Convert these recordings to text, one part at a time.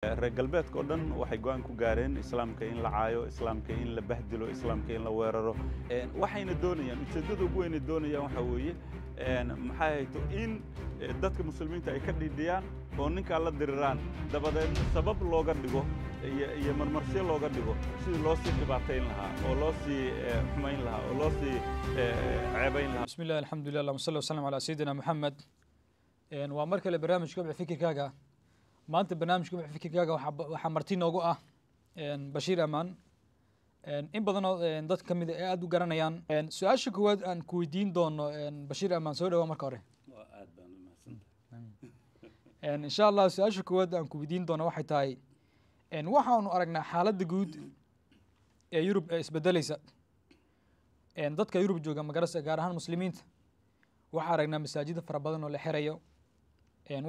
reer galbeedka oo dhan waxay go'aan ku gaareen islaamka in la caayo, islaamka in la bahdilo, islaamka in la weeraro. Waxayna doonayaan ujeeddada ugu weyn ee doonayaan waxa weeye maxay hayto in dadka muslimiinta ay ka dhidhiyaan oo ninkaa la diriraan dabadeedna sabab looga dhigo iyo marmarsiyo looga dhigo sidii loo sii dhibaatayn lahaa oo loo sii xumayn lahaa oo loo sii ceebayn lahaa. بسم الله الحمد لله اللهم صل وسلم على سيدنا محمد waa mar kale barnaamijka Kobci Fikirkaaga maanta barnaamijka Kobci Fikirkaaga waxa marti noogu ah Bashiir Amaan in badan oo dad kamid ah aad u garanayaan su'aasha koowaad aan ku weydiin doono Bashiir Amaan soo dhawaad marka hore aad baan u mahadsantahay insha Allah su'aasha koowaad aan ku weydiin doono waxay tahay waxaanu aragnaa xaaladda guud ee Yurub ee isbedelaysa dadka Yurub jooga magarasa gaar ahaan muslimiinta waxa aragnaa masaajida fara badan oo la xirayo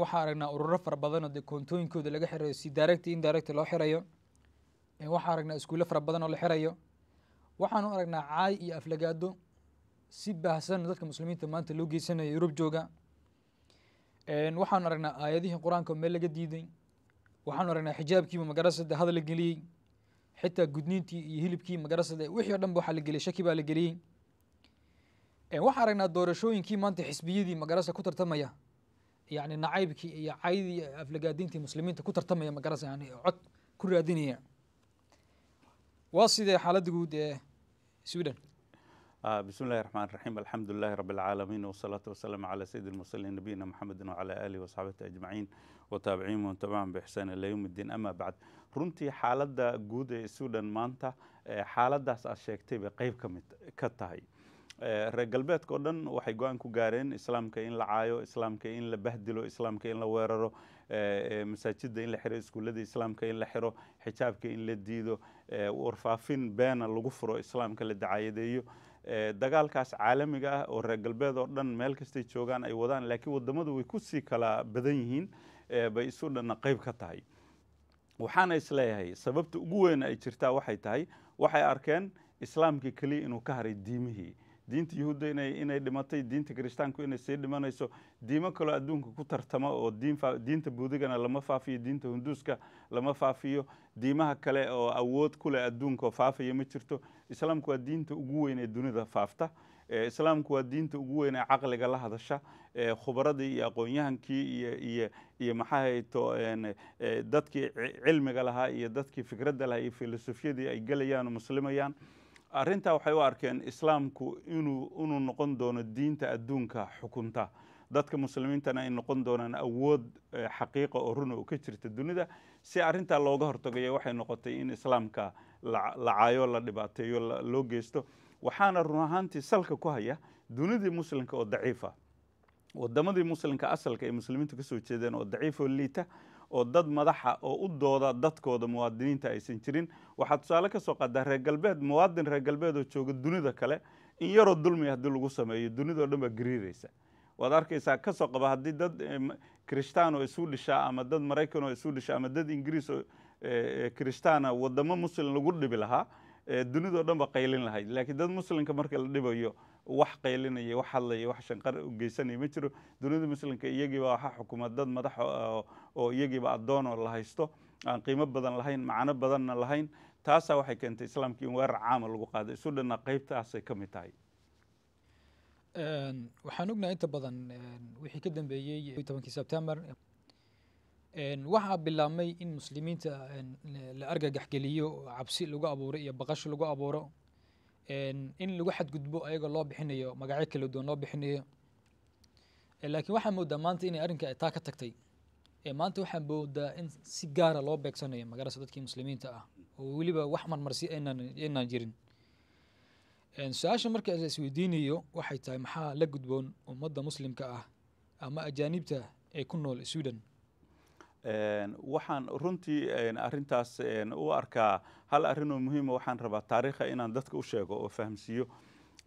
waxa aragnaa ururo fara badan oo koontooyinkooda laga xirayo si direct indirect loo xirayo waxa aragnaa iskuulo fara badan oo la xirayo waxaanu aragnaa caay iyo aflagaado si baahsan dadka muslimiinta maanta loo geysanayo Yurub jooga waxaanu aragnaa aayadihii quraanka meel laga diiday waxaanu aragnaa xijaabkiiba magarasada hadal la geliyay xitaa gudniintii iyo hilibkii magarasada wixii oo dhan waxa la geliyay shaki baa la geliyay waxa aragnaa doorashooyinkii maanta xisbiyadii magarasa ku tartamaya يعني نعيبك يا عايدي أفلقادينتي مسلمين تكون ترتمي مقرصة يعني عد كل دينية واصل حالة جود سويدن بسم الله الرحمن الرحيم الحمد لله رب العالمين والصلاة والسلام على سيد المرسلين نبينا محمد وعلى آله وصحبه أجمعين وتابعين وتبعهم بإحسان إلى يوم الدين أما بعد runtii xaaladda guud ee Suudan maanta xaaladdaas aad sheegtay bay qayb ka tahay reer galbeedka oo dhan waxay go'aan ku gaareen islaamka in la caayo, islaamka in la bahdilo, islaamka in la weeraro, masaajidda in la xiro, iskuullada islaamka in la xiro, xijaabka in la diido, warfaafin beena lagu furo, islaamka la dacaayadeeyo. dagaalkaas caalamiga ah oo reer galbeed oo dhan meel kastay joogaan ay wadaan laakiin wadamadu way ku sii kala badan yihiin bay Suudanna qayb ka tahay. waxaana isleeyahay sababta ugu weyn ay jirtaa waxay tahay waxay arkeen islaamkii kaliya inuu ka haray diimihii diinta yuhuudda inay dhimatay diinta kiristaanku inay sii dhimanayso diimo kale adduunka ku tartama oo diinta buudigana lama faafiyo diinta hinduuska lama faafiyo diimaha kale oo awood ku leh adduunka oo faafaya ma jirto islaamku waa diinta ugu weyn ee dunida faafta islaamku waa diinta ugu weyn ee caqliga la hadasha khubaradii iyo aqoon-yahankii iyo maxaa hayto dadkii cilmiga lahaa iyo dadkii fikradda lahaa iyo filosofiyadii ay gelayaan oo muslimayaan arrintaa waxay u arkeen islaamku inuu noqon doono diinta adduunka xukunta dadka muslimiintana ay noqon doonaan awood xaqiiqa oo run oo ka jirta dunida si arrintaa looga hortagayo waxay noqotay in islaamka la caayo la dhibaateeyo loo geysto waxaana run ahaantii salka ku haya dunidii muslimka oo daciifa wadamadii muslimka asalka ee muslimiintu ka soo jeedeen oo daciif oo liita oo dad madaxa oo u dooda dadkooda muwaadiniinta aysan jirin waxaa tusaale ka soo qaadaa reer galbeed muwaadin reer galbeed oo jooga dunida kale in yaroo dulmi haddii lagu sameeyo dunidoo dhan baa gariiraysa waad arkaysaa ka soo qaba haddii dad kirishtaan oo isu dhishaa ama dad maraykan oo isu dhishaa ama dad ingiriis oo kirishtaana wadamo muslim lagu dhibi lahaa dunidoo dhan ba qaylin lahayd laakiin dad muslimka marka la dhibayo wax qaylinaya wax hadlaya wax shanqar u geysanaya ma jiro dunida muslimka iyagiiba waxa xukuma dad madax oo iyagiiba addoon oo la haysto aan qiimo badan lahayn macno badanna lahayn taasaa waxay keentay islaamkii in weerar caama lagu qaaday Suudanna qaybtaasay ka mid tahay waxaan ognahay inta badan wixii ka dambeeyay 10 Sebtembar waxaa bilaabmay in muslimiinta la argagax geliyo cabsi lagu abuuro iyo baqasho lagu abuuro in lagu xadgudbo ayaga loo bixinayo magacyo kala duwan loo bixinayo laakiin waxaa moodaa maanta inay arrinka ay taa ka tagtay maanta waxaa moodaa in si gaara loo beegsanayo magarasa dadkii muslimiinta ah oo weliba wax marmarsi aynaan jirin su-aasha marka la isweydiinayo waxay tahay maxaa la gudboon ummadda muslimka ah ama ajaanibta ee ku nool Sweden waxaan runtii arrintaas u arkaa hal arrin oo muhiim ah waxaan rabaa taariikha inaan dadka u sheego oo fahamsiiyo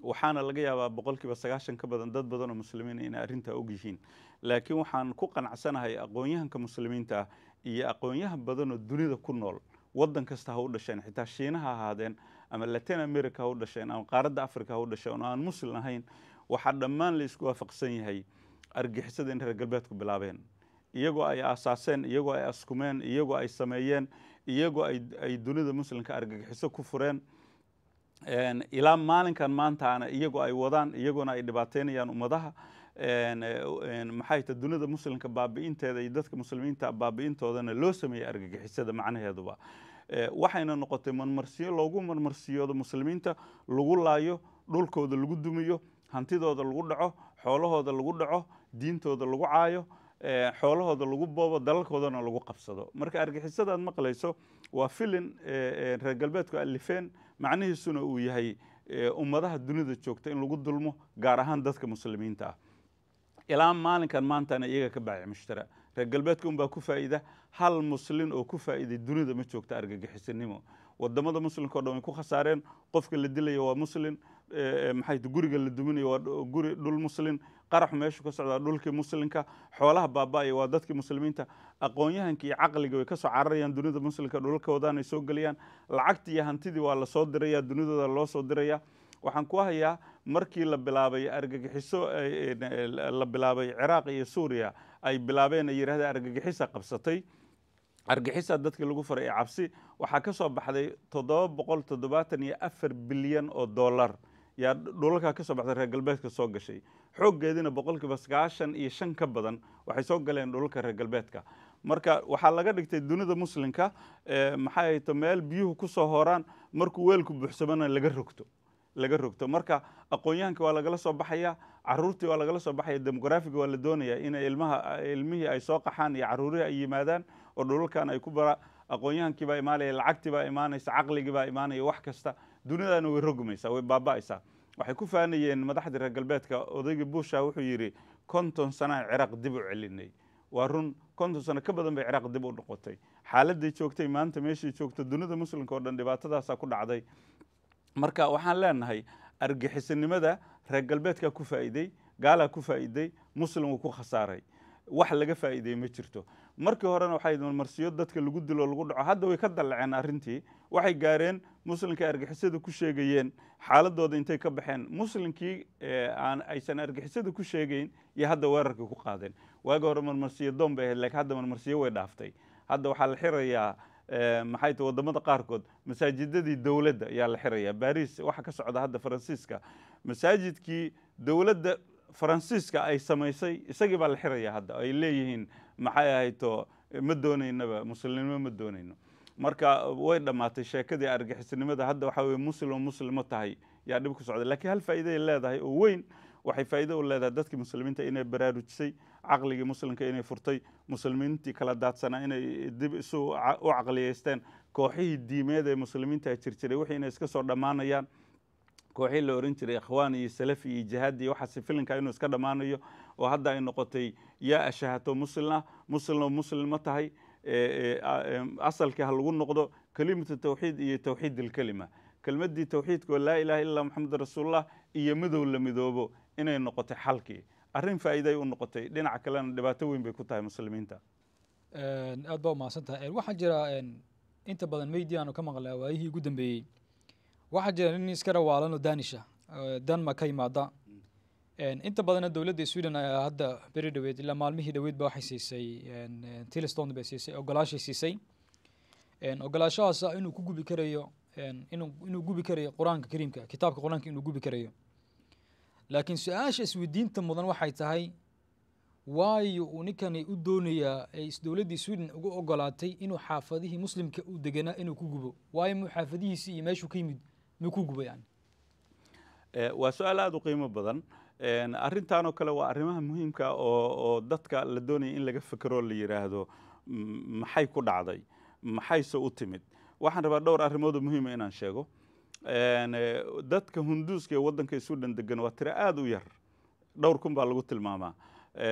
waxaana laga yaabaa 90% ka badan dad badan oo muslimiin in arrinta og yihiin laakiin waxaan ku qanacsanahay aqoon-yahanka muslimiinta ah iyo aqoon-yahan badan oo dunida ku nool waddan kasta ha u dhasheen xitaa Shiinaha ha ahaadeen ama Latin America ha u dhasheen ama qaaradda Afrika ha u dhasheen oo aan muslim ahayn waxa dhammaan la isku waafaqsan yahay argixisada in reer galbeedku bilaabeen iyagoo ay aasaaseen, iyagoo ay askumeen, iyagoo ay sameeyeen, iyagoo ay dunida muslimka argagixiso ku fureen, ilaa maalinkan maantaana iyagoo ay wadaan, iyagoona ay dhibaateynayaan ummadaha, maxay tahay dunida muslimka baabi'inteeda iyo dadka muslimiinta baabi'intoodana loo sameeyey argagixisada macnaheeduba waxayna noqotay marmarsiyo loogu marmarsiyoodo muslimiinta, lagu laayo, dhulkooda lagu dumiyo, hantidooda lagu dhaco, xoolahooda lagu dhaco, diintooda lagu caayo, xoolahooda lagu boobo, dalalkoodana lagu qabsado. marka argagixisada aad maqlayso waa filin reer galbeedku alifeen, macnihiisuna uu yahay ummadaha dunida joogta in lagu dulmo, gaar ahaan dadka muslimiinta ah. ilaa maalinkan maantana iyaga ka baaci mushtara. reer galbeedka unbaa ku faa'iida, hal muslin oo ku faa'iiday dunida ma joogta argagixisanimo. wadamada muslimka oo dhan way ku khasaareen. qofka la dilayo waa muslin, maxay tahay guriga la duminayo waa guri dhul muslin, qaraxu meeshu ka socdaa dhulkii muslimka, xoolaha baaba'aya waa dadkii muslimiinta, aqoon-yahanka iyo caqliga way ka soo cararayaan dunida muslimka, dhulalkoodaanay soo gelayaan, lacagtii iyo hantidii waa la soo diraya, dunidooda loo soo diraya. waxaan ku hayaa markii la bilaabay argagixiso la bilaabay ciraaq iyo suuriya ay bilaabeen ay yidhahdeen argagixisa qabsatay, argagixisa dadkii lagu faray cabsi, waxaa ka soo baxday 774 bilyan oo dollar yaa dhulalkaa ka soo baxday reer galbeedka soo gashay. xooggeedina 95% ka badan waxay soo galeen dhulalka reer galbeedka. marka waxaa laga dhigtay dunida muslimka maxay tahay meel biyuhu ku soo horaan, markuu weelku buuxsamana laga rogto. marka aqoon-yahanka waa lagala soo baxaya, caruurtii waa lagala soo baxaya, demografiga waa la doonaya inay ilmihii ay soo qaxaan iyo caruurihii ay yimaadaan oo dhulalkan ay ku bara. aqoon-yahankii baa imaanaya, lacagtii baa imaanaysa, caqligii baa imaanaya, wax kasta dunidana way rogmaysaa, way baaba'aysaa. waxay ku faanayeen madaxda reer galbeedka, odaygii buusha wuxuu yidhi 50 sano aan ciraaq dib u celinay. waa run, 50 sano ka badan bay ciraaq dib u noqotay. xaaladday joogtay maanta meeshii joogto dunida muslimka oo dhan dhibaatadaasaa ku dhacday. marka waxaan leenahay argagixisanimada reer galbeedkaa ku faa'iiday, gaalaa ku faa'iiday, muslimku ku khasaaray. wax laga faa'iiday ma jirto. markii horena waxay marmarsiyo dadka lagu dilo lagu dhaco, hadda way ka dallaceen arrintii. waxay gaareen muslimkii argagixisada ku sheegayeen xaaladooda intay ka baxeen, muslimkii aysan argagixisada ku sheegayn iyo hadda weerarkii ku qaadeen. waagi hore marmarsiyo doon bay ahayd, laakiin hadda marmarsiyo way dhaaftay. hadda waxaa la xirayaa maxay tahay wadamada qaarkood masaajidadii dowladda ayaa la xirayaa. baris waxa ka socda hadda faransiiska, masaajidkii dowladda faransiiska ay samaysay isagii baa la xirayaa hadda. ay leeyihiin maxay ahayto ma doonaynaba muslimnimo ma doonayno. marka way dhammaatay sheekadii argagixisnimada. hadda waxa weye muslimo tahay yaa dhib ku socda. laakiin hal faa'iiday leedahay oo weyn, waxay faa'iido u leedahay dadkii muslimiinta inay baraarujisay, caqligii muslimka inay furtay, muslimiintii kala daadsanaa inay dib isu u caqliyeysteen, kooxihii diimeed ee muslimiinta jirjiray wixii inay iska soo dhammaanayaan, kooxii la oran jiray ikhwaan iyo salafi iyo jihaad iyo waxaasi filinka inuu iska dhammaanayo, oo hadda ay noqotay yaa ashahato muslim ma tahay, asalkii ha lagu noqdo kelimatu tawxiid iyo tawxiid alkelima, kelmaddii tawxiidkoo laa ilaha illa muxamed rasuulullah iyo midow la midoobo inay noqotay xalkii. arrin faa'iiday u noqotay, dhinaca kalena dhibaato weyn bay ku tahay muslimiinta. aad baa umahadsan tahay. waxaa jira inta badan meydii aanu ka maqlaa waayihii ugu dambeeyey, waxaa jira nin iska rawaalano danisha denmark ka yimaada. inta badanna dowladda sweden ayaa hadda beri dhaweed ilaa maalmihii dhaweed ba waxay siisay tilstone bay siisay, ogolaashay siisay. ogolaashahaas inuu ku gubi karayo inuu gubi karayo qur-aanka kariimka, kitaabka qur-aanka inuu gubi karayo. laakiin su-aasha isweydiinta mudan waxay tahay waayo uu ninkani u doonayaa ay dowladdii sweden ugu ogolaatay inuu xaafadihii muslimka u deganaa inuu ku gubo? waayo muu xaafadihiisii iyo meeshuu ka yimid muu ku gubo yani? waa su-aal aada u qiimo badan. arrintan oo kale waa arrimaha muhiimka oo dadka la doonaya in laga fekero, la yidhaahdo maxay ku dhacday, maxayse u timid. waxaan rabaa dhowr arrimood oo muhiima inaan sheego. dadka hunduuska ee waddanka sweden degan waa tiro aada u yar, dhowr kun baa lagu tilmaamaa.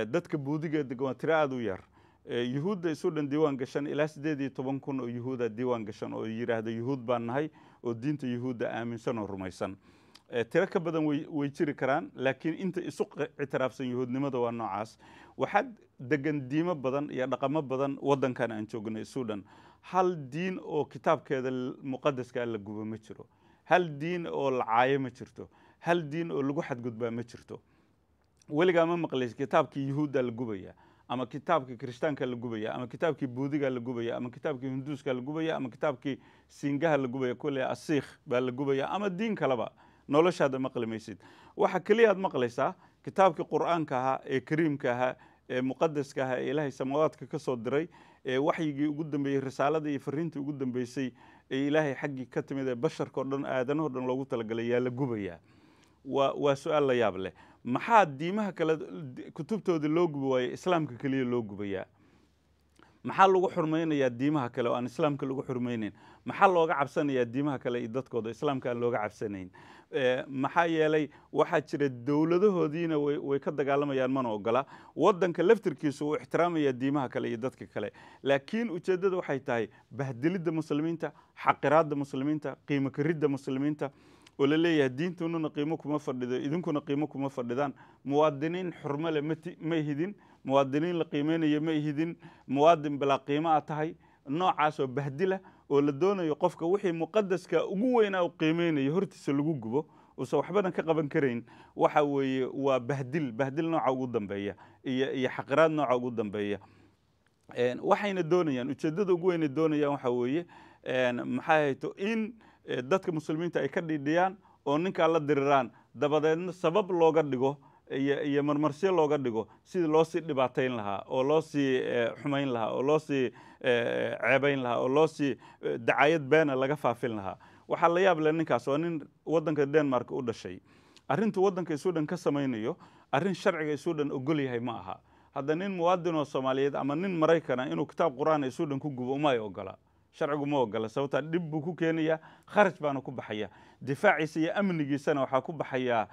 dadka buudiga ee degan waa tiro aada u yar. yuhuudda sweden diiwaan gashan ilaa 18 kun oo yuhuuda diiwaan gashan oo yidhaahda yuhuud baan nahay oo diinta yuhuudda aaminsan oo rumaysan. tiro ka badan way jiri karaan, laakiin inta isu ictiraafsan yuhuudnimada waa noocaas. waxaa degan diimo badan iyo dhaqamo badan waddankan aan joognay sweden. hal diin oo kitaabkeeda muqadaska la gubo ma jiro, hal diin oo la caayo ma jirto, hal diin oo lagu xadgudbaa ma jirto. weligaa ma maqlaysa kitaabkii yuhuudda la gubaya ama kitaabkii kirishtaanka la gubaya ama kitaabkii buudiga la gubaya ama kitaabkii hinduuska la gubaya ama kitaabkii siingaha la gubaya kulle asiikh baa la gubaya ama diin kaleba noloshaada maqli maysid waxa kaliya aad maqlaysaa kitaabkii qur'aanka ahaa ee kariimka ahaa ee muqadaska ahaa ee ilaahay samaawaadka ka soo diray ee waxyigii ugu dambeeyey risaaladii iyo fariintii ugu dambeysay ee ilaahay xaggii ka timid ee basharkao dhan aadanahoo dhan loogu talagalay yaa la gubayaa waa su-aal la yaab leh maxaa diimaha kale kutubtooda loo gubi waaye islaamka keliya loo gubayaa maxaa lagu xurmaynayaa diimaha kale oo aan islaamka lagu xurmaynayn maxaa looga cabsanayaa diimaha kale iyo dadkooda islaamka aan looga cabsanayn maxaa yeelay waxaa jira dowladahoodiina way ka dagaalamayaan mana ogola waddanka laftirkiisu uu ixtiraamaya diimaha kale iyo dadka kale laakiin ujeeddada waxay tahay bahdilidda muslimiinta xaqiraadda muslimiinta qiimo karidda muslimiinta oo la leeyahay diintununa qiimo kuma fadhido idinkuna qiimo kuma fadhidaan muwaadiniin xurmo leh ma ihidin muwaadiniin la qiimeynayo ma ihidin muwaadin bilaa qiimo a tahay noocaasoo bahdila oo la doonayo qofka wixii muqadaska ugu weynaa u qiimeynayo hortiisa lagu gubo uusan waxbadan ka qaban karayn waxa weeye waa bahdil nooca ugu dambeeya iyo xaqiraad nooca ugu dambeeya waxayna doonayaan ujeeddada ugu weynay doonayaan waxa weeye maxay hayto in dadka muslimiinta ay ka dhidhiyaan oo ninkaa la diriraan dabadeedna sabab looga dhigo iyo marmarsyo looga dhigo sidii loo sii dhibaatayn lahaa oo loo sii xumayn lahaa oo loo sii ceebayn lahaa oo loo sii dacayad beena laga faafin lahaa waxaa la yaab leh ninkaas waa nin waddanka denmark u dhashay arrintu waddanka Sweden ka samaynayo arrin sharciga Sweden ogol yahay ma aha hadda nin muwaadin oo Soomaaliyeed ama nin Maraykana inuu kitaab quraan Sweden ku gubo uma ay ogola sharcigu ma ogola sababta dib buu ku keenaya kharaj baana ku baxaya difaaciisa iyo amnigiisana waxaa ku baxaya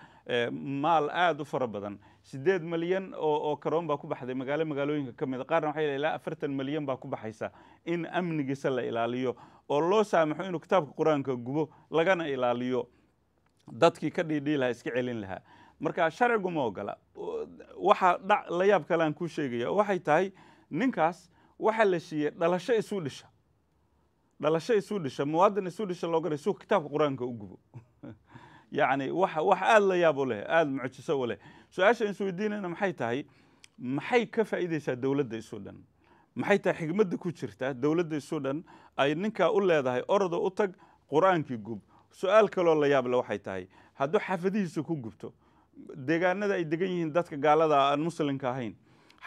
maal aad u fara badan 8 milyan oo karoon baa ku baxday magaalooyinka ka mid qaarna waxay ilaa 40 milyan baa ku baxaysa in amnigiisa la ilaaliyo oo loo saamaxo inuu kitaabka quraanka gubo lagana ilaaliyo dadkii ka dhidhii lahaa iska celin lahaa marka sharcigu ma ogola waxa la yaab kale aan ku sheegaya waxay tahay ninkaas waxa la siiyay dhalasho isu dhisha muwaadin isu dhisha looga reeso kitaabka quraanka u gubo يعني wax aad la yaab u leh aad mucjiso u leh su'aasha in Swediinana maxay tahay maxay ka faa'iideysaa dawladda Sweden maxay tahay xigmadda ku jirta dawladda Sweden ay ninka u leedahay ordo u tag quraankii gub su'aal kale oo la yaab leh waxay tahay hadduu xafadihiisa ku gubto deegaanada ay degan yihiin dadka gaalada aan muslimka ahayn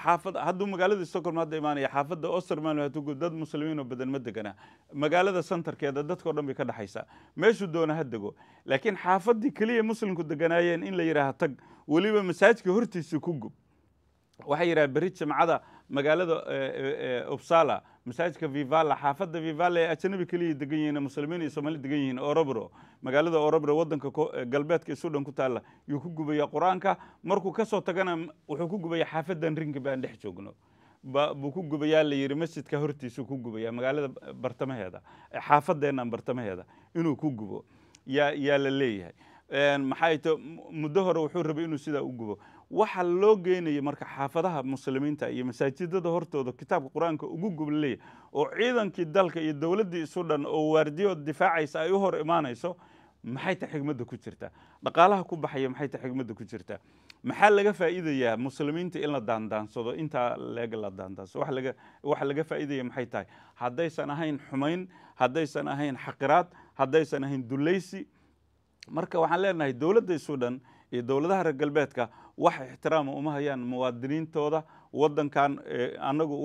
xaafad hadduu magaalada Stockholm hadda imaanaya xaafadda Östermalm hadduu dad muslimiin oo badan ma degana magaalada centerkeeda dadkoo dhan bay ka dhaxaysaa meeshu doona ha dego laakiin xaafadii kaliya muslimku deganaayeen in la yiraahdo tag waliba masaajidka hortiisa ku gub waxay yiraahdeen bari jamacada magaalada Uppsala masaajidka Vivalla xaafadda Vivalla ee ajnabi kaliya degan yihiin muslimiin iyo Soomaali degan yihiin Orobro magaalada Orobro wadanka galbeedka Sweden ku taala yuu ku gubaya quraanka markuu ka soo tagana wuxuu ku gubaya xaafadan ringa baan dhex joogno buu ku gubaya la yiri masjidka hortiisa ku gubaya magaalada bartamaheeda xaafadeena bartamaheeda inuu ku gubo yaa la leeyahay maxay to muddo hore wuxuu rabay inuu sida u gubo waxa loo geenayay marka xaafadaha muslimiinta iyo masaajidada hortooda kitaabka quraanka ugu gublay oo ciidankii dalka iyo dawladda Sweden oo waardiyo difaacaysa ay u hor imaanayso maxay ta xigmadda ku jirta dhaqaalaha ku baxaya maxay ta xigmadda ku jirta maxaa laga faa'iidayaa muslimiinta in la daandaansado inta la daandaansado waxa laga faa'iidaya maxay tahay haddaysan ahayn xumayn haddaysan ahayn xaqiraad haddaysan ahayn dulaysi marka waxaan leenahay dawladda Sweden iyo dawladaha reer galbeedka wax ixtiraam uma hayaan muwaadiniintooda wadankan anagu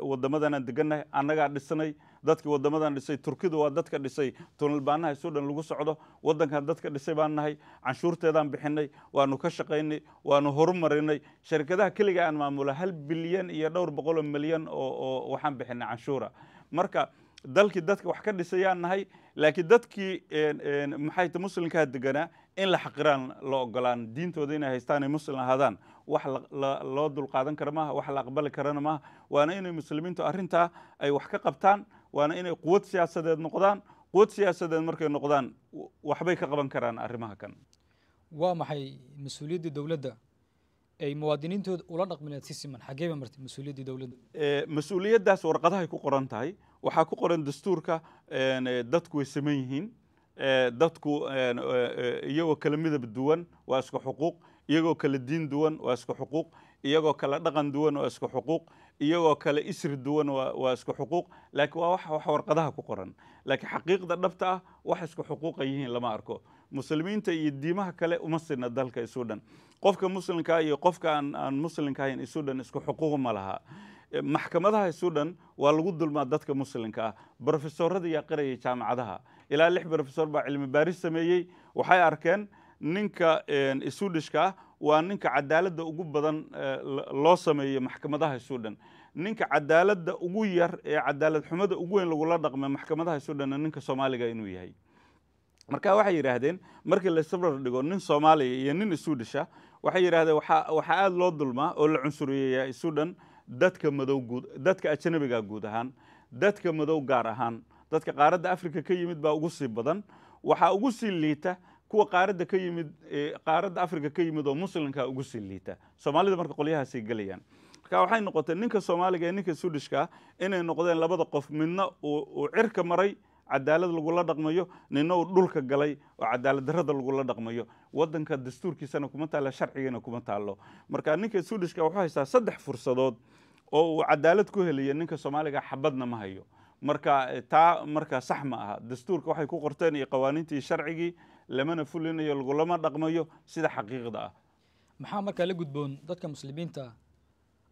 wadamadan deganay anaga dhisnay dadkii wadamadan dhisay Turkidu waa dadka dhisay tunalbaanaha Sweden lagu socdo wadankan dadka dhisay baan nahay canshuurteedan bixinay waanu ka shaqeynay waanu horumarinay shirkadaha kaliya aan maamula 1 bilyan iyo 200 milyan oo waxaan bixinay canshuura marka dalkii dadka wax ka dhisayaan nahay laakiin dadkii maxay ta muslimka deganaa in la xaqiraan loo ogolaan diintooda inay haystaan ay muslim ahaadaan wax loo dul qaadan karo ma wax la aqbali karana ma waana inay muslimiintu arrinta ay wax ka qabtaan waana inay quwad siyaasadeed noqdaan quwad siyaasadeed markay noqdaan waxbay ka qaban karaan arrimaha kan waa maxay mas'uuliyadda dawladda ay muwaadiniintooda ula dhaqmayaan si siman xageeba martay mas'uuliyadda dawladda mas'uuliyaddaas warqadaha ku qoran tahay waxa ku qoran dastuurka dadku way sameeyeen yihiin dadku iyagoo kala midab duwan waa isku xuquuq iyagoo kala diin duwan waa isku xuquuq iyagoo kala dhaqan duwan waa isku xuquuq iyagoo kale isri duwan waa isku xuquuq laakiin waa wax warqadaha ku qoran laakiin xaqiiqda dhabta ah wax isku xuquuqa yihiin lama arko muslimiinta iyo diimaha kale uma sina dalka Suudaan qofka muslimka iyo qofka aan muslimka ahayn Suudaan isku xuquuq ma laha maxkamadaha Suudaan waa lagu dulmaa dadka muslimka ah professorada iyo qiraya jaamacadaha ilaa 6 professor baa cilmi baaris sameeyay waxay arkeen ninka Suudishka waa ninka cadaaladda ugu badan loo sameeyo maxkamadaha Suudaan ninka cadaaladda ugu yar ee cadaalad xumada ugu weyn lagu la dhaqmo maxkamadaha Suudaan ninka Soomaaliga inuu yahay marka waxay yiraahdeen markii la sabrar dhigo nin Soomaaliya iyo nin Suudisha waxay yiraahdeen waxa aad loo dulmaa oo la cunsuriyeeyaa Suudaan dadka madow guud dadka ajnabiga guud ahaan dadka madow gaar ahaan dadka qaaradda Afrika ka yimid baa ugu sii badan waxa ugu sii liita kuwa qaaradda ka yimid qaaradda Afrika ka yimid oo muslimka ugu sii liita Soomaalida marka qolyahaasi galayaan marka waxay noqotay ninka Soomaaliga iyo ninka Suudishka inay noqdeen labada qof midna uu cirka maray cadaalad lagu la dhaqmayo ninna uu dhulka galay oo cadaalad darrada lagu la dhaqmayo wadanka dastuurkiisana kuma taala sharcigeena kuma taalo marka ninka Suudishka wuxuu haystaa 3 fursadood oo uu cadaalad ku helayo ninka Soomaaliga xabadna ma hayo marka sax ma aha dastuurka waxay ku qorteen iyo qawaaniintii sharcigii lamana fulinayo lagulama dhaqmayo sida xaqiiqda ah maxaa marka la gudboon dadka muslimiinta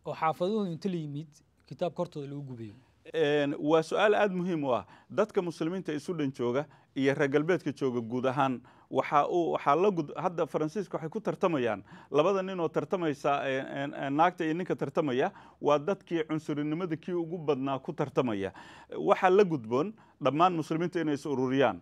oo xaafaduhu inta la yimid kitaab kortooda lagu gubiyo waa su'aal aad muhiim u ah dadka muslimiinta Suudaan jooga iyo reer galbeedka jooga guud ahaan waxa la hadda Faransiiska waxay ku tartamayaan labada nin oo tartamaysa naagta iyo ninka tartamaya waa dadkii cunsurinimada kii ugu badnaa ku tartamaya waxa la gudboon dhammaan muslimiinta inay is ururiyaan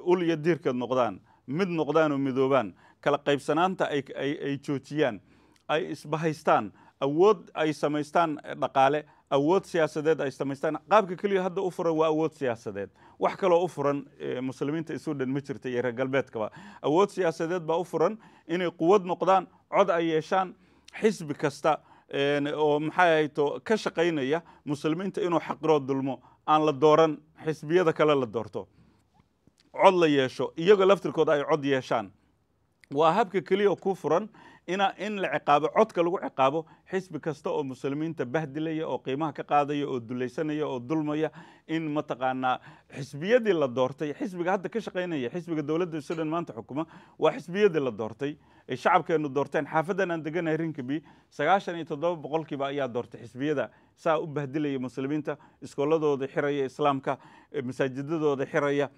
ul iyo diirka noqdaan mid noqdaan oo midoobaan kala qaybsanaanta ay joojiyaan ay isbahaystaan awood ay samaystaan dhaqaale awood siyaasadeed ay samaystaan qaabka kaliya hadda u furan waa awood siyaasadeed wax kale oo u furan muslimiinta Suudaan ma jirto iyo reer galbeedkaba awood siyaasadeed baa u furan inay quwad noqdaan cod ay yeeshaan xisbi kasta oo maxay hayto ka shaqeynaya muslimiinta inuu xaqiro dulmo aan la dooran xisbiyada kale la doorto cod la yeesho iyaga laftirkooda ay cod yeeshaan waa habka kaliya ku furan in la ciqaabo codka lagu ciqaabo xisbi kasta oo muslimiinta bahdilaya oo qiimaha ka qaadaya oo dulaysanaya oo dulmaya in mataqaana xisbiyadii la doortay xisbiga hadda ka shaqeynaya xisbiga dawladda Suudaan maanta xukuma waa xisbiyadii la doortay ee shacabkeenu doorteen xaafadan aan deganahay Rinkeby 97% ayaa doortay xisbiyada saa u bahdilaya muslimiinta iskooladooda xiraya islaamka masaajidadooda xiraya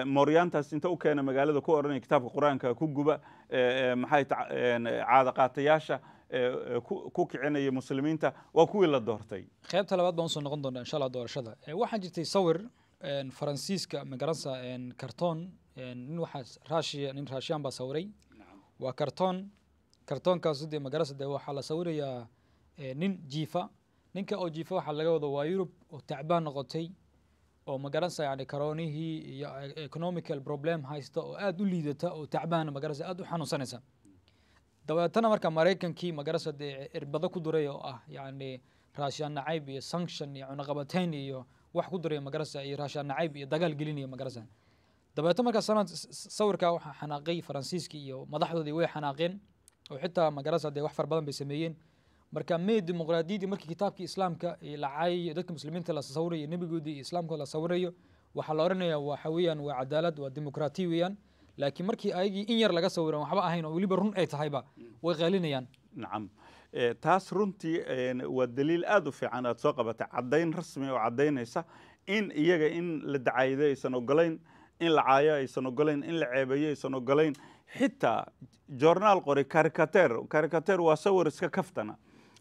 mooryaantaas inta u keena magaalada ku oranay kitaabka quraanka ku guba maxay caada qaatayaasha ku kicinaya muslimiinta waa kuwii la doortay qaybta labaad baan soo noqon doonaa insha Allah doorashada waxaan jirtay sawir Faransiiska magaransa kartoon nin waxa Raashiyan baa sawiray waa kartoonkaas sidii magaransa waxa la sawirayaa nin jiifa ninka oo jiifa waxa laga wado waa Yurub oo tacbaan noqotay oo magaransa yani karoonihii iyo economical problem haysta oo aad u liidata oo tacbaan magaransa aad u xanuunsanaysa dabeetana marka Mareykankii magaransa irbada ku duray oo ah yani Raashiyan nacayb iyo sanction iyo cunaqabateyn iyo wax ku duray magaransa iyo Raashiyan nacayb iyo dagaal gelinaya magaransa dabeetana marka sawirka waxa xanaaqay Faransiiska iyo madaxdoodii way xanaaqeen oo xitaa magaransa wax far badan bay sameeyeen marka dimuqraadiyadii markii kitaabkii islaamka la caayay dadka muslimiinta la sawirayo nabigoodii islaamka la sawirayo waxa la oranayaa waxa weeyaan waa cadaalad waa dimuqraadiyo weeyaan laakiin markii ayagii in yar laga sawiran waxba ahayn oo waliba run ay tahayba way qaalinayaan nacam taas runtii waa daliil aad u fiican aad soo qabatay cadayn rasmi oo cadaynaysa in iyaga in la dacaydo aysan ogolayn in la caayo aysan ogolayn in la ceebeeyo aysan ogolayn xitaa journal qori caricature waa sawir iska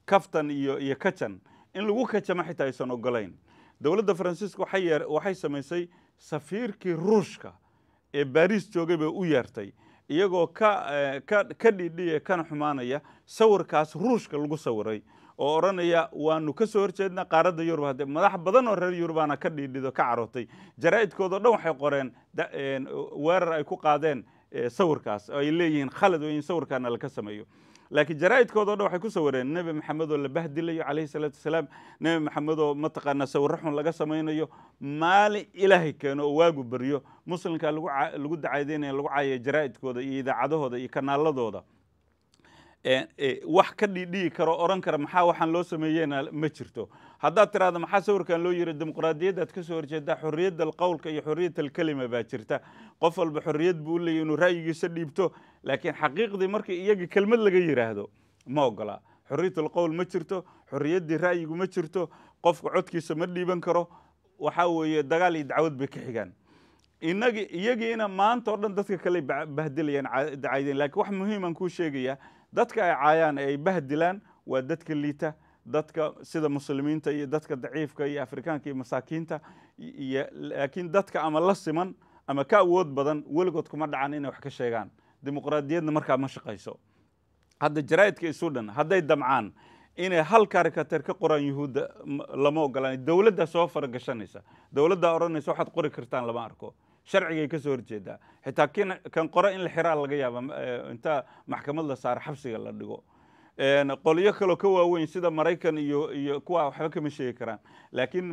kaftan iyo kajan in lagu kajama xitaa aysan ogolayn dawladda Faransiiska waxay samaysay safiirkii Ruushka ee Paris joogay bay u yeertay iyagoo ka dhidhiya kana xumaanaya sawirkaas Ruushka lagu sawiray oo oranaya waanu ka soo horjeedna qaaradda Yurub hadda madax badan oo reer Yurubana ka dhidhido ka carootay jaraa'idkooda dhan waxay qoreen weerar ay ku qaadeen sawirkaas ay leeyihiin khalad weyn sawirkaana la ka sameeyo laakiin jaraa'idkooda dhan waxay ku sawireen nabi maxamed oo la bahdilayo calayhi salaatu wasalaam nabi maxamed oo mataqaana sawir xun laga samaynayo maalin ilaahay keeno oo waagu bariyo muslimka lagu dacaydeynayo lagu caayo jaraa'idkooda iyo idaacadahooda iyo kanaaladooda wax ka dhidhigi karo oran kara maxaa waxaan loo sameeyeyna ma jirto haddaad tiraahdo maxaa sawirkan loo yiri dimuqraadiyaddaad ka soo horjeedaa xorriyadda qowlka iyo xorriyadda kalima baa jirta qof walba xorriyad buu leeyahay inuu ra'yigiisa dhiibto laakiin xaqiiqdii markii iyaga kelmad laga yiraahdo ma ogola xorriyatul qowl ma jirto xorriyaddii ra'yigu ma jirto qofku codkiisa ma dhiiban karo waxa weeye dagaal iyo dacwad bay ka xigaan iyagiina maanta oo dhan dadka kale bahdilayaan dacaydeen laakiin wax muhiim aan kuu sheegayaa dadka ay caayaan ay bahdilaan waa dadka liita dadka sida muslimiinta iyo dadka daciifka iyo afrikaanka iyo masaakiinta laakiin dadka ama la siman ama ka awood badan weligood kuma dhacan inay wax ka sheegaan dimuqraadiyadna markaa ma shaqayso hadda jaraa'idka Suudaan hadday damcaan inay hal karikateer ka qoraan yuhuudda lama ogolaan dawladda soo faragashanaysa dawladda oranaysa waxaad qori kartaan lama arko sharciga ka soo horjeeda xitaa kan qora in la xiraa laga yaabo inta maxkamad la saar xabsiga la dhigo qoliyo kale ka waaweyn sida Mareykan iyo kuwa waxba kama sheegi karaan laakiin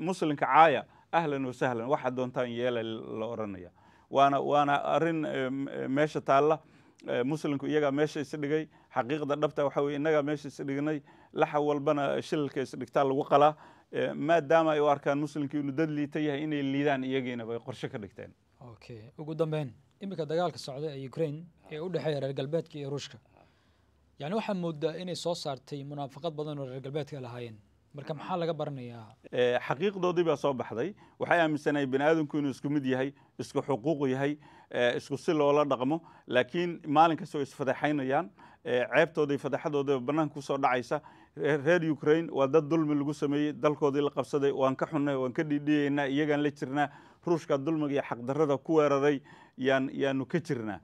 muslimka caaya ahlan wa sahlan waxa doontaan yeela la oranaya waana arin meesha taala muslimku iyaga meesha is dhigay xaqiiqda dhabta waxa weey inaga meesha is dhignay laxa walbana shilka is dhigtaa lagu qalaa maadaama ay u arkaan muslimku inuu dad liita yahay inay liidaan iyagiina bay qorshe ka dhigteen okay ugu dambeyn imika dagaalka socda ee Ukraine ee u dhaxeeya reer galbeedka iyo Ruushka yani waxa moodaa inay soo saartay munaafaqad badan oo reer galbeedka lahaayeen marka maxaa laga baranayaa xaqiiqdoodii baa soo baxday waxay aaminsanay bini'aadamku inuu isku mid yahay isku xuquuq yahay isku si loola dhaqmo laakiin maalin kasta way isfadeexaynayaan ceebtoodii fadeexadooda banaanka ku soo dhacaysa reer Ukraine waa dad dulmi lagu sameeyay dalkoodii la qabsaday waan ka xunnay waan ka dhidhiyeynaa iyagaan la jirnaa Ruushka dulmiga iyo xaq darrada ku weeraray yaanu ka jirnaa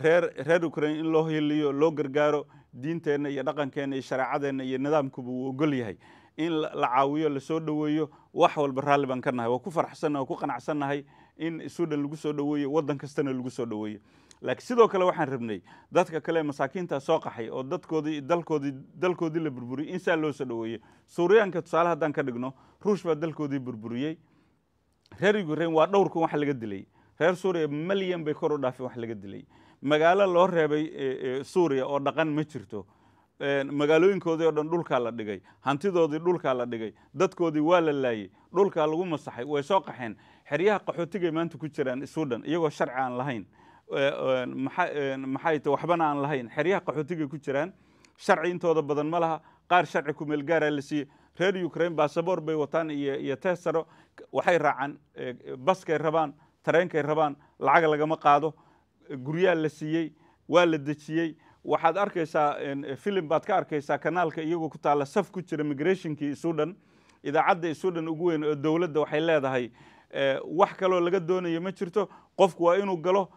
reer Ukraine in loo heliyo loo gargaaro diinteena iyo dhaqankeena iyo shariicadeena iyo nidaamkuba uu ogol yahay in la caawiyo la soo dhaweeyo wax walba raalli baan ka nahay waa ku faraxsanahay ku qanacsanahay in Suudaan lagu soo dhaweeyo wadan kastana lagu soo dhaweeyo laakiin sidoo kale waxaan rabnay dadka kale masaakiinta soo qaxay oo dalkoodii la burburiyay in saa loo soo dhaweeyo Suuriyaanka tusaale haddaan ka dhigno Ruush baa dalkoodii burburiyay reer Ukraine waa dhowr kun wax laga dilay reer Suuriya milyan bay kor u dhaafeen wax laga dilay magaalo loo reebay Suuriya oo dhaqan ma jirto magaalooyinkoodii oo dhan dhulka la dhigay hantidoodii dhulka la dhigay dadkoodii waa la laayay dhulka lagu masaxay way soo qaxeen xiriyaha qaxootiga maanta ku jiraan Suudaan iyagoo sharci aan lahayn maxay tahay waxbana aan lahayn xiriyaha qaxootiga ku jiraan sharci intooda badan ma laha qaar sharci ku meel gaar ah la siiyay reer Ukraine baasaboor bay wataan iyo teesaro waxay raacaan baskay rabaan tareenkay rabaan lacag lagama qaado guryaha la siiyay waa la dejiyay waxaad arkaysaa film baad ka arkaysaa kanaalka iyagoo ku taala saf ku jira migrationkii Suudaan idaacadda Suudaan ugu weyn oo dawladda waxay leedahay wax kale laga doonayo ma jirto qofku waa inuu galo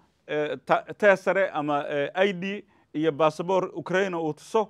teesare ama ID iyo baasaboor Ukraine uu tuso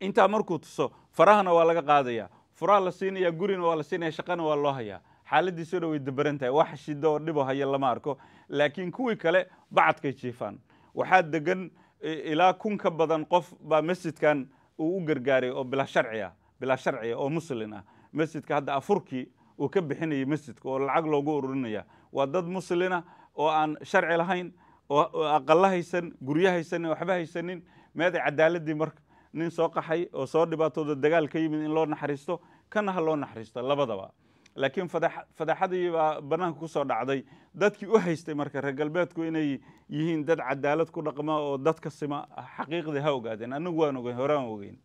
inta markuu tuso farahana waa laga qaadaya furaha la siinaya gurina waa la siinaya shaqana waa loo hayaa xaaladiisu way dabaran tahay wax shido oo dhibo haya lama arko laakiin kuwii kale bacadkay jiifaan waxaa degan ilaa kun ka badan qof baa masjidkan uu u gargaaray oo bila sharci oo muslim ah masjidka hadda afurkii uu ka bixinayay masjidka oo lacag loogu ururinaya waa dad muslina oo aan sharci lahayn oo aqal haysan guryo haysan waxba haysanin meeday cadaaladii marka nin soo qaxay oo soo dhibaatooda dagaal ka yimid in loo naxariisto kana ha loo naxariisto labadaba laakiin fadaxadii baa banaanka ku soo dhacday dadkii u haystay marka reer galbeedku inay yihiin dad cadaalad ku dhaqma oo dadka sima xaqiiqdii ha ogaadeen anagu waan ogeyn horaan ogeyn